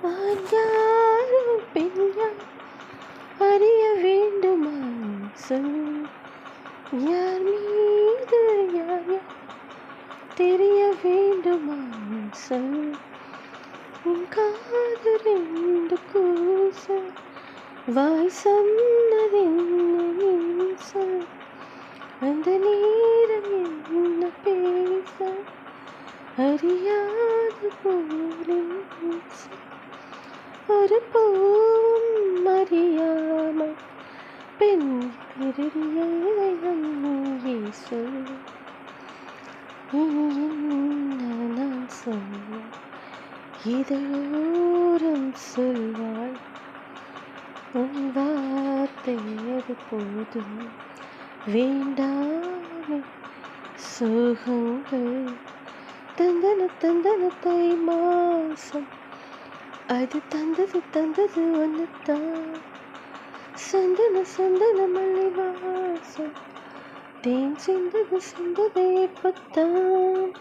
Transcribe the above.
யாரும் பெண் யார் அறிய வேண்டுமா சொல். யார் மீது யார் யார் தெரிய வேண்டுமா சொல். உன் காது ரெண்டு கூச வாய் சொன்னதென்ன சொல். அந்த நேரம் என்ன பேச அறியாது போலே ஒரு பூவும் அறியாமல் பெண் திருடியே சொல். இனி என்ன நான் சொல்ல இதழோரம் சொல்வாள். உன் வார்த்தை அது போதும் வேண்டாமே சோகங்கள். தந்தன தந்தன தை மாசம் அது தந்தது ஒன்னுத்தான். சந்தன சந்தன மல்லி வாசம் தேன் சிந்தது இப்பத்தான்.